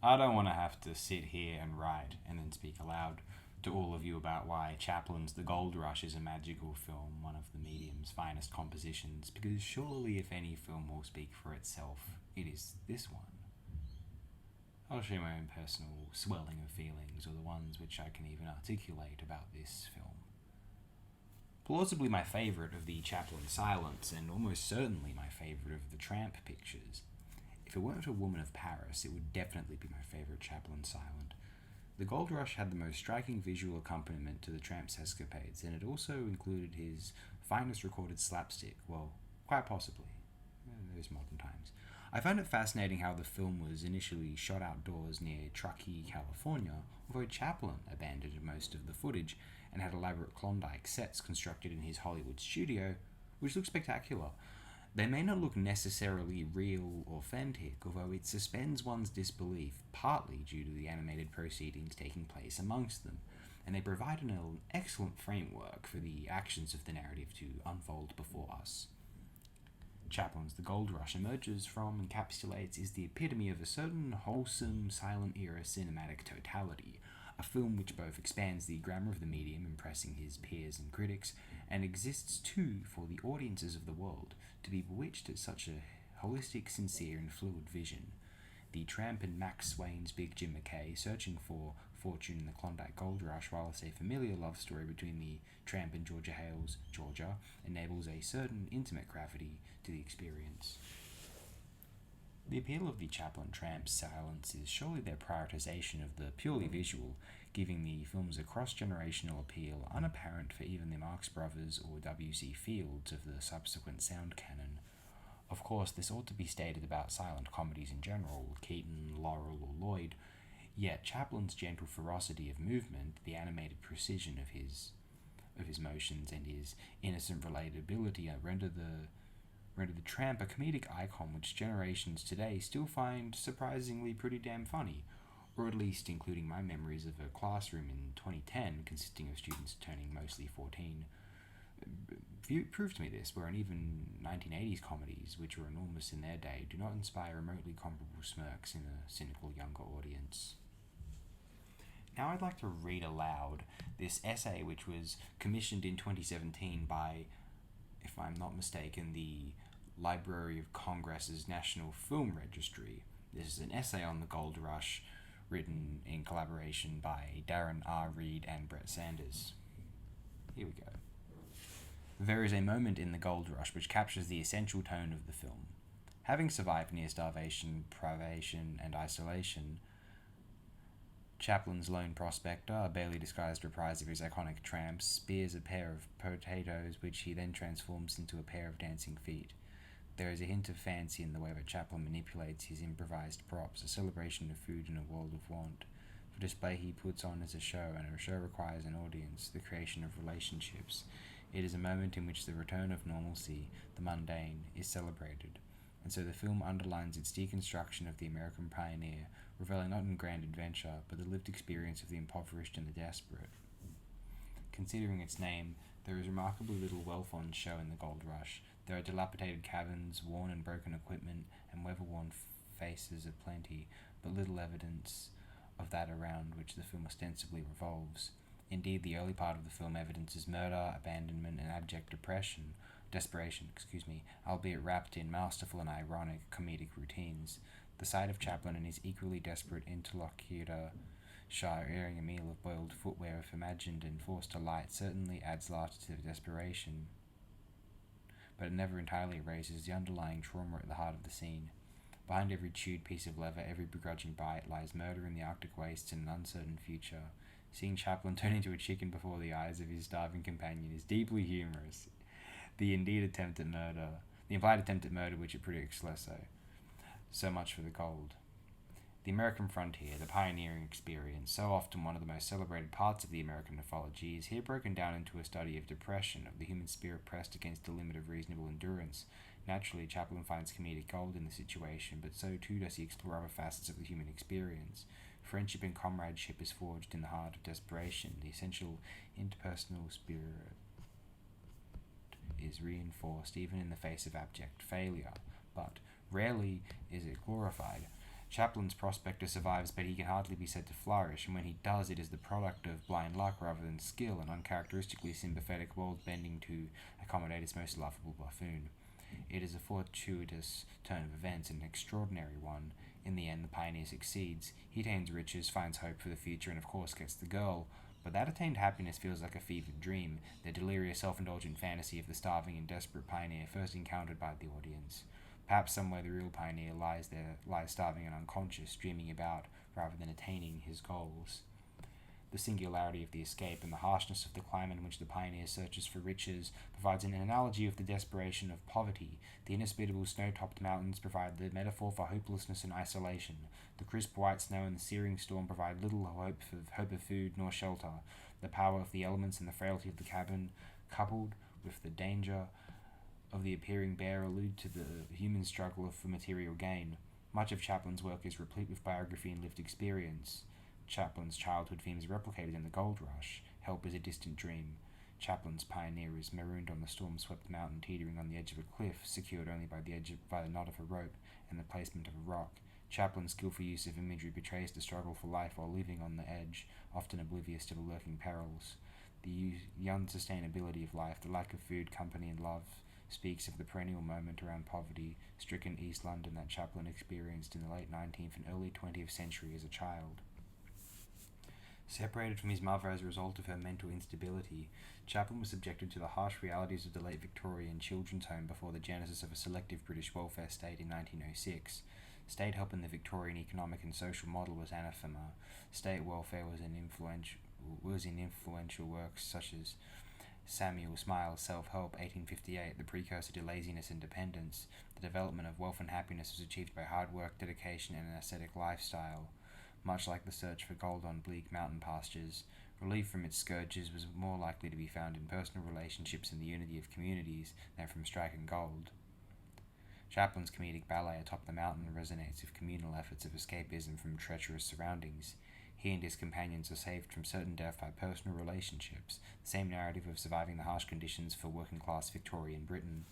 I don't want to have to sit here and write and then speak aloud to all of you about why Chaplin's The Gold Rush is a magical film, one of the medium's finest compositions, because surely if any film will speak for itself, it is this one. I'll share my own personal swelling of feelings, or the ones which I can even articulate about this film. Plausibly my favourite of the Chaplin Silence, and almost certainly my favourite of the Tramp pictures. If it weren't A Woman of Paris, it would definitely be my favourite Chaplin Silent. The Gold Rush had the most striking visual accompaniment to the Tramp's escapades, and it also included his finest recorded slapstick, well, quite possibly, in those modern times. I find it fascinating how the film was initially shot outdoors near Truckee, California, although Chaplin abandoned most of the footage and had elaborate Klondike sets constructed in his Hollywood studio, which look spectacular. They may not look necessarily real or authentic, although it suspends one's disbelief, partly due to the animated proceedings taking place amongst them, and they provide an excellent framework for the actions of the narrative to unfold before us. Chaplin's The Gold Rush emerges from, encapsulates, is the epitome of a certain wholesome, silent-era cinematic totality, a film which both expands the grammar of the medium, impressing his peers and critics, and exists too for the audiences of the world to be bewitched at such a holistic, sincere, and fluid vision. The Tramp and Max Swain's Big Jim McKay searching for fortune in the Klondike Gold Rush, whilst a familiar love story between the Tramp and Georgia Hale's Georgia enables a certain intimate gravity to the experience. The appeal of the Chaplin Tramp's Silence is surely their prioritization of the purely visual, giving the films a cross-generational appeal unapparent for even the Marx Brothers or W.C. Fields of the subsequent sound canon. Of course, this ought to be stated about silent comedies in general, Keaton, Laurel, or Lloyd, yet Chaplin's gentle ferocity of movement, the animated precision of his motions, and his innocent relatability render the Tramp a comedic icon which generations today still find surprisingly pretty damn funny, or at least including my memories of a classroom in 2010 consisting of students turning mostly 14. Proved to me this, where even 1980s comedies, which were enormous in their day, do not inspire remotely comparable smirks in a cynical younger audience. Now I'd like to read aloud this essay which was commissioned in 2017 by, if I'm not mistaken, the Library of Congress's National Film Registry. This is an essay on the Gold Rush written in collaboration by Darren R. Reed and Brett Sanders. Here we go. There is a moment in the Gold Rush which captures the essential tone of the film. Having survived near starvation, privation, and isolation, Chaplin's lone prospector, a barely disguised reprise of his iconic Tramp, spears a pair of potatoes which he then transforms into a pair of dancing feet. There is a hint of fancy in the way that Chaplin manipulates his improvised props, a celebration of food in a world of want. The display he puts on is a show, and a show requires an audience, the creation of relationships. It is a moment in which the return of normalcy, the mundane, is celebrated, and so the film underlines its deconstruction of the American pioneer, reveling not in grand adventure, but the lived experience of the impoverished and the desperate. Considering its name, there is remarkably little wealth on show in the Gold Rush. There are dilapidated cabins, worn and broken equipment, and weather-worn faces of plenty, but little evidence of that around which the film ostensibly revolves. Indeed, the early part of the film evidences murder, abandonment, and abject desperation, albeit wrapped in masterful and ironic comedic routines. The sight of Chaplin and his equally desperate interlocutor sharing a meal of boiled footwear, if imagined and forced to light, certainly adds laughter to the desperation, but it never entirely erases the underlying trauma at the heart of the scene. Behind every chewed piece of leather, every begrudging bite, lies murder in the Arctic wastes and an uncertain future. Seeing Chaplin turn into a chicken before the eyes of his starving companion is deeply humorous. The implied attempt at murder which it predicts less so. So much for the gold. The American frontier, the pioneering experience, so often one of the most celebrated parts of the American mythology, is here broken down into a study of depression, of the human spirit pressed against the limit of reasonable endurance. Naturally, Chaplin finds comedic gold in the situation, but so too does he explore other facets of the human experience. Friendship and comradeship is forged in the heart of desperation. The essential interpersonal spirit is reinforced even in the face of abject failure, but rarely is it glorified. Chaplin's prospector survives, but he can hardly be said to flourish, and when he does, it is the product of blind luck rather than skill, an uncharacteristically sympathetic world bending to accommodate its most lovable buffoon. It is a fortuitous turn of events, and an extraordinary one. In the end, the pioneer succeeds. He attains riches, finds hope for the future, and of course gets the girl. But that attained happiness feels like a fevered dream, the delirious self-indulgent fantasy of the starving and desperate pioneer first encountered by the audience. Perhaps somewhere the real pioneer lies starving and unconscious, dreaming about, rather than attaining, his goals. The singularity of the escape and the harshness of the climate in which the pioneer searches for riches provides an analogy of the desperation of poverty. The inhospitable snow-topped mountains provide the metaphor for hopelessness and isolation. The crisp white snow and the searing storm provide little hope of food nor shelter. The power of the elements and the frailty of the cabin, coupled with the danger of the appearing bear, allude to the human struggle for material gain. Much of Chaplin's work is replete with biography and lived experience. Chaplin's childhood themes are replicated in The Gold Rush. Help is a distant dream. Chaplin's pioneer is marooned on the storm-swept mountain, teetering on the edge of a cliff, secured only by the knot of a rope and the placement of a rock. Chaplin's skillful use of imagery betrays the struggle for life while living on the edge, often oblivious to the lurking perils. The unsustainability of life, the lack of food, company, and love, speaks of the perennial moment around poverty-stricken East London that Chaplin experienced in the late 19th and early 20th century as a child. Separated from his mother as a result of her mental instability, Chaplin was subjected to the harsh realities of the late Victorian children's home before the genesis of a selective British welfare state in 1906. State help in the Victorian economic and social model was anathema. State welfare was in influential works such as Samuel Smiles' Self-Help, 1858, the precursor to laziness and dependence. The development of wealth and happiness was achieved by hard work, dedication, and an ascetic lifestyle. Much like the search for gold on bleak mountain pastures, relief from its scourges was more likely to be found in personal relationships and the unity of communities than from striking gold. Chaplin's comedic ballet atop the mountain resonates with communal efforts of escapism from treacherous surroundings. He and his companions are saved from certain death by personal relationships, the same narrative of surviving the harsh conditions for working-class Victorian Britain.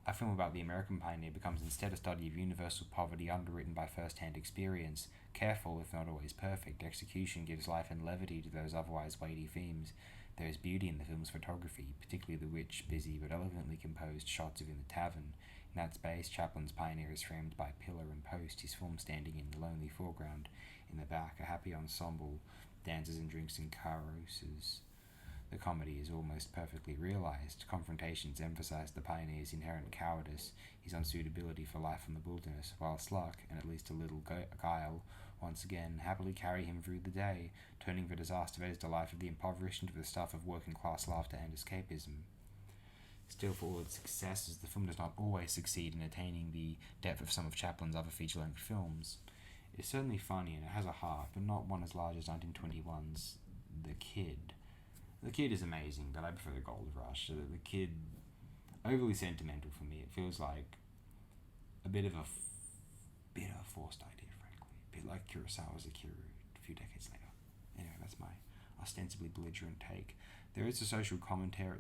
A film about the American pioneer becomes instead a study of universal poverty underwritten by first-hand experience. Careful, if not always perfect, execution gives life and levity to those otherwise weighty themes. There is beauty in the film's photography, particularly the rich, busy, but elegantly composed shots of in the tavern. In that space, Chaplin's pioneer is framed by pillar and post, his form standing in the lonely foreground. In the back, a happy ensemble dances and drinks and carouses. The comedy is almost perfectly realized. Confrontations emphasize the pioneer's inherent cowardice, his unsuitability for life in the wilderness, whilst luck, and at least a little guile, once again happily carry him through the day, turning the disaster that is the life of the impoverished into the stuff of working-class laughter and escapism. Still, for all its successes, the film does not always succeed in attaining the depth of some of Chaplin's other feature-length films. It is certainly funny and it has a heart, but not one as large as 1921's The Kid. The Kid is amazing, but I prefer The Gold Rush. The Kid, overly sentimental for me. It feels like a bit of a forced idea, frankly. A bit like Kurosawa's Akira a few decades later. Anyway, that's my ostensibly belligerent take. There is a social commentary,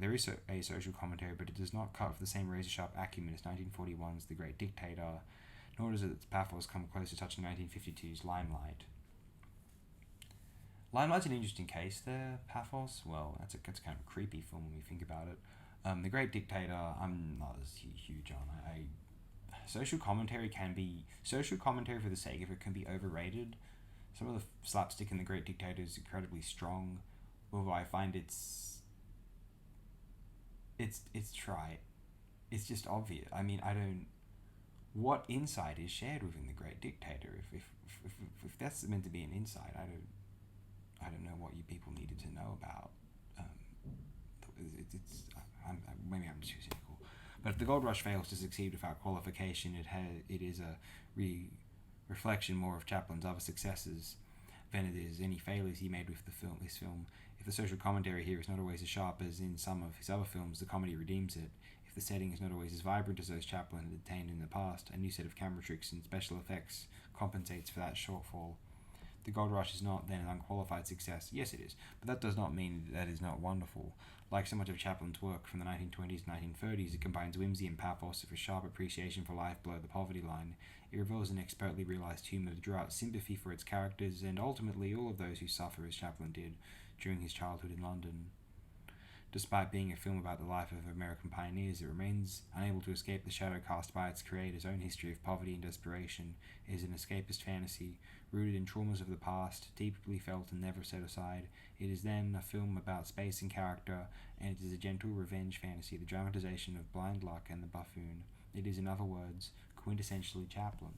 but it does not cut with the same razor-sharp acumen as 1941's The Great Dictator, nor does its pathos come close to touching 1952's Limelight. Limelight's an interesting case there, pathos. Well, that's kind of a creepy film when we think about it. The Great Dictator, I'm not as huge on. Social commentary for the sake of it can be overrated. Some of the slapstick in The Great Dictator is incredibly strong, although I find it's trite. It's just obvious. I mean, what insight is shared within The Great Dictator? If that's meant to be an insight, I don't know what you people needed to know about. Maybe I'm too cynical. But if The Gold Rush fails to succeed without qualification, it is a reflection more of Chaplin's other successes than it is any failures he made with his film. If the social commentary here is not always as sharp as in some of his other films, the comedy redeems it. If the setting is not always as vibrant as those Chaplin had attained in the past, a new set of camera tricks and special effects compensates for that shortfall. The gold rush is not then an unqualified success. Yes, it is, but that does not mean that is not wonderful. Like so much of Chaplin's work from the 1920s and 1930s, it combines whimsy and pathos with a sharp appreciation for life below the poverty line. It reveals an expertly realised humour to draw out sympathy for its characters and ultimately all of those who suffer as Chaplin did during his childhood in London. Despite being a film about the life of American pioneers, it remains unable to escape the shadow cast by its creator's own history of poverty and desperation. It is an escapist fantasy, rooted in traumas of the past, deeply felt and never set aside. It is then a film about space and character, and it is a gentle revenge fantasy, the dramatization of blind luck and the buffoon. It is, in other words, quintessentially Chaplin.